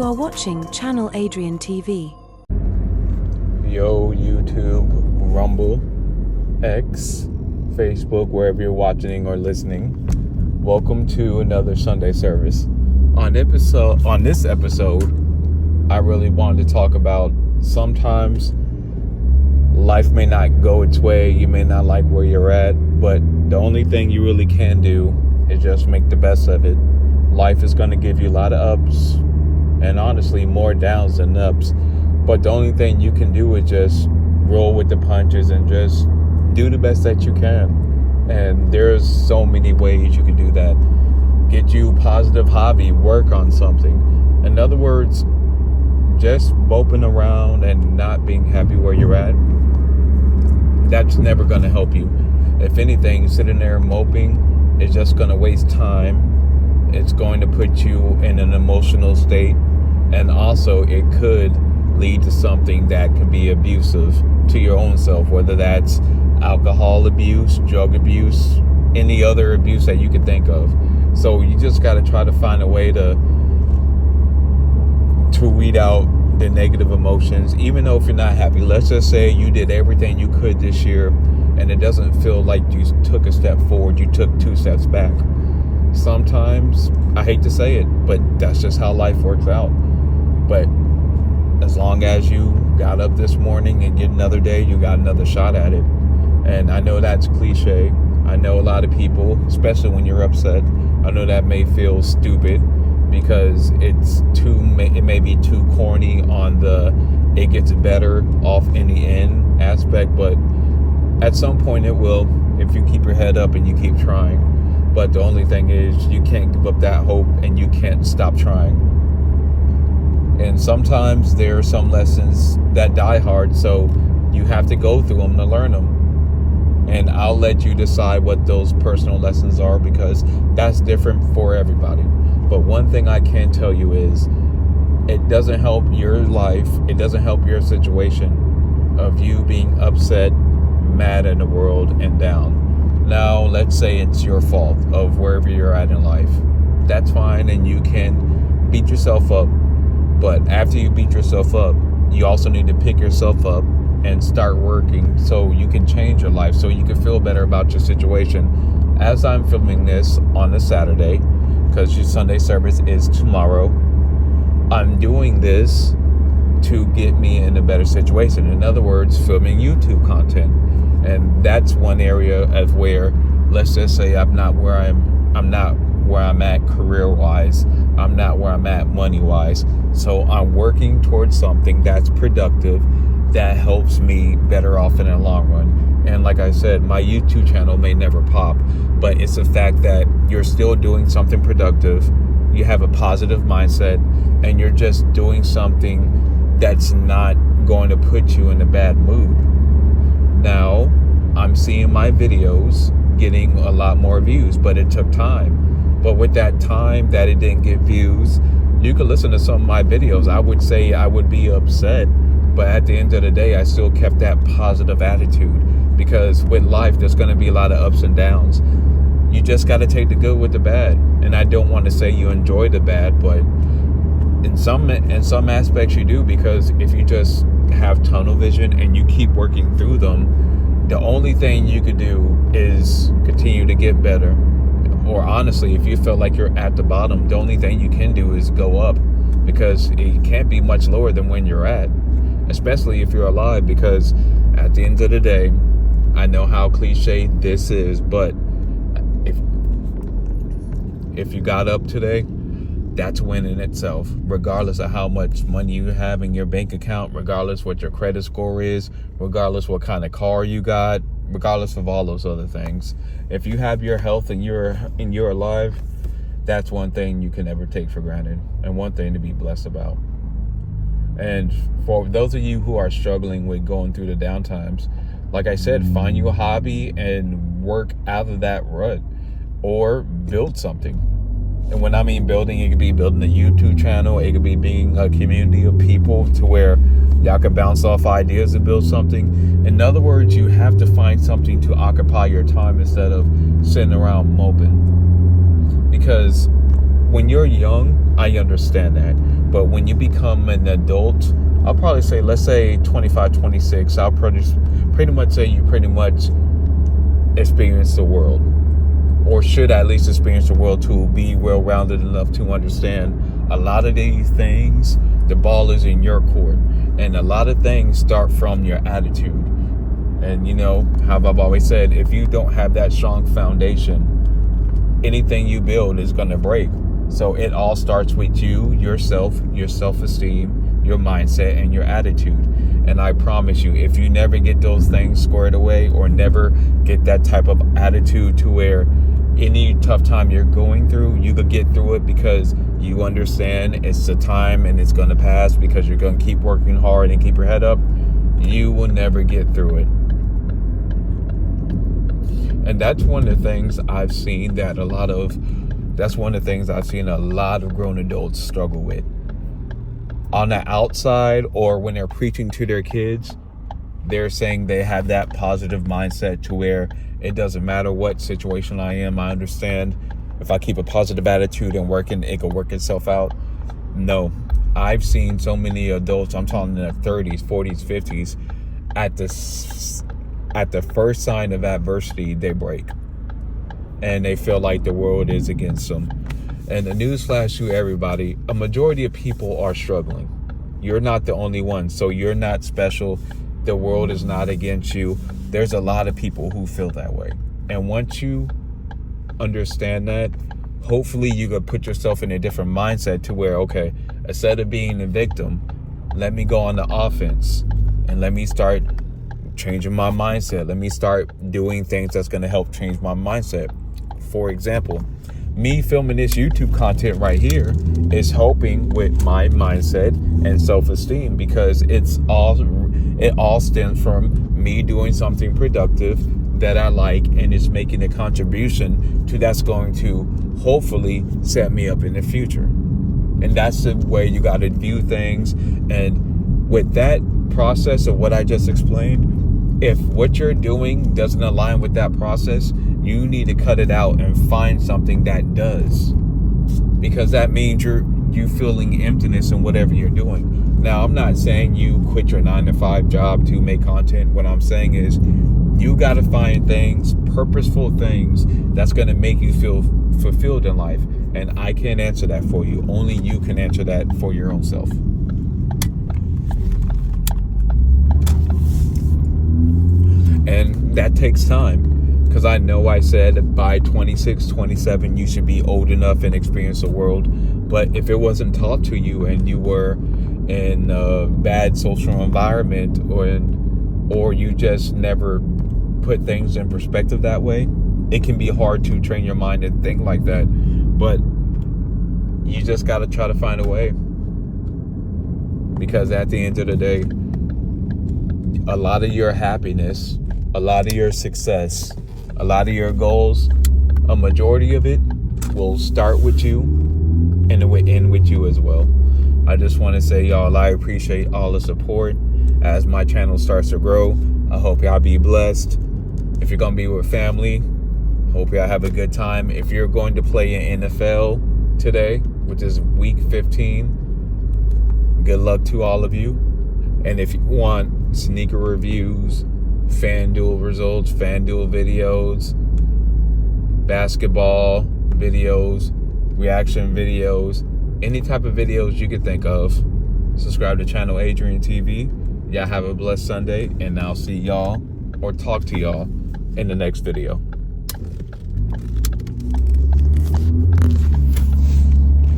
are watching Channel Adrian TV. Yo, YouTube, Rumble, X, Facebook, wherever you're watching or listening. Welcome to another Sunday service. On this episode, I really wanted to talk about sometimes life may not go its way. You may not like where you're at, but the only thing you really can do is just make the best of it. Life is going to give you a lot of ups and honestly more downs than ups. But the only thing you can do is just roll with the punches and just do the best that you can. And there's so many ways you can do that. Get you a positive hobby, work on something. In other words, just moping around and not being happy where you're at, that's never going to help you. If anything, sitting there moping is just going to waste time. It's going to put you in an emotional state. And also it could lead to something that could be abusive to your own self, whether that's alcohol abuse, drug abuse, any other abuse that you could think of. So you just got to try to find a way to weed out the negative emotions, even though if you're not happy. Let's just say you did everything you could this year and it doesn't feel like you took a step forward, you took 2 steps back. Sometimes, I hate to say it, but that's just how life works out. But as long as you got up this morning and get another day, you got another shot at it. And I know that's cliche. I know a lot of people, especially when you're upset, I know that may feel stupid because it may be too corny on the it gets better off in the end aspect, but at some point it will if you keep your head up and you keep trying. But the only thing is you can't give up that hope and you can't stop trying. And sometimes there are some lessons that die hard, so you have to go through them to learn them. And I'll let you decide what those personal lessons are because that's different for everybody. But one thing I can tell you is it doesn't help your life, it doesn't help your situation of you being upset, mad in the world, and down. Now, let's say it's your fault of wherever you're at in life. That's fine, and you can beat yourself up. But after you beat yourself up, you also need to pick yourself up and start working so you can change your life, so you can feel better about your situation. As I'm filming this on a Saturday, because your Sunday service is tomorrow, I'm doing this to get me in a better situation. In other words, filming YouTube content. And that's one area of where, let's just say I'm not where I'm at career-wise. I'm not where I'm at money-wise. So I'm working towards something that's productive, that helps me better off in the long run. And like I said, my YouTube channel may never pop, but it's the fact that you're still doing something productive, you have a positive mindset, and you're just doing something that's not going to put you in a bad mood. Now, I'm seeing my videos getting a lot more views, but it took time. But with that time that it didn't get views, you could listen to some of my videos. I would say I would be upset, but at the end of the day, I still kept that positive attitude because with life, there's going to be a lot of ups and downs. You just got to take the good with the bad. And I don't want to say you enjoy the bad, but in some aspects you do, because if you just have tunnel vision and you keep working through them, the only thing you could do is continue to get better. Or honestly, if you feel like you're at the bottom, the only thing you can do is go up, because it can't be much lower than when you're at, especially if you're alive, because at the end of the day, I know how cliche this is, but if you got up today, that's winning itself, regardless of how much money you have in your bank account, regardless what your credit score is, regardless what kind of car you got, regardless of all those other things. If you have your health and you're alive, that's one thing you can never take for granted, and one thing to be blessed about. And for those of you who are struggling with going through the downtimes, like I said, find you a hobby and work out of that rut, or build something. And when I mean building, it could be building a YouTube channel, it could be being a community of people to where y'all can bounce off ideas to build something. In other words, you have to find something to occupy your time instead of sitting around moping. Because when you're young, I understand that. But when you become an adult, I'll probably say, let's say 25, 26, I'll pretty much say you pretty much experience the world, or should at least experience the world to be well-rounded enough to understand a lot of these things. The ball is in your court, and a lot of things start from your attitude. And how I've always said, if you don't have that strong foundation, anything you build is going to break. So it all starts with you, yourself, your self-esteem, your mindset, and your attitude. And I promise you, if you never get those things squared away, or never get that type of attitude to where any tough time you're going through, you could get through it because you understand it's a time and it's going to pass, because you're going to keep working hard and keep your head up, you will never get through it. And that's one of the things I've seen a lot of grown adults struggle with. On the outside, or when they're preaching to their kids, they're saying they have that positive mindset to where it doesn't matter what situation I am, I understand if I keep a positive attitude and working, it can work itself out. No, I've seen so many adults, I'm talking in their 30s, 40s, 50s, at the first sign of adversity, they break. And they feel like the world is against them. And a newsflash to everybody, a majority of people are struggling. You're not the only one, so you're not special. The world is not against you. There's a lot of people who feel that way. And once you understand that, hopefully you can put yourself in a different mindset to where, okay, instead of being a victim, let me go on the offense and let me start changing my mindset. Let me start doing things that's going to help change my mindset. For example, me filming this YouTube content right here is helping with my mindset and self-esteem, because it all stems from me doing something productive that I like, and it's making a contribution to that's going to hopefully set me up in the future. And that's the way you got to view things. And with that process of what I just explained, if what you're doing doesn't align with that process, you need to cut it out and find something that does, because that means you feeling emptiness in whatever you're doing. Now, I'm not saying you quit your 9-to-5 job to make content. What I'm saying is you got to find things, purposeful things, that's going to make you feel fulfilled in life. And I can't answer that for you. Only you can answer that for your own self. And that takes time, because I know I said by 26, 27, you should be old enough and experience the world. But if it wasn't taught to you and you were in a bad social environment, or you just never put things in perspective that way, it can be hard to train your mind and think like that. But you just got to try to find a way, because at the end of the day, a lot of your happiness, a lot of your success, a lot of your goals, a majority of it will start with you and it will end with you as well. I just want to say, y'all, I appreciate all the support as my channel starts to grow. I hope y'all be blessed. If you're going to be with family, hope y'all have a good time. If you're going to play in NFL today, which is week 15, good luck to all of you. And if you want sneaker reviews, FanDuel results, FanDuel videos, basketball videos, reaction videos, any type of videos you could think of, subscribe to Channel Adrian TV. Y'all have a blessed Sunday, and I'll see y'all or talk to y'all in the next video.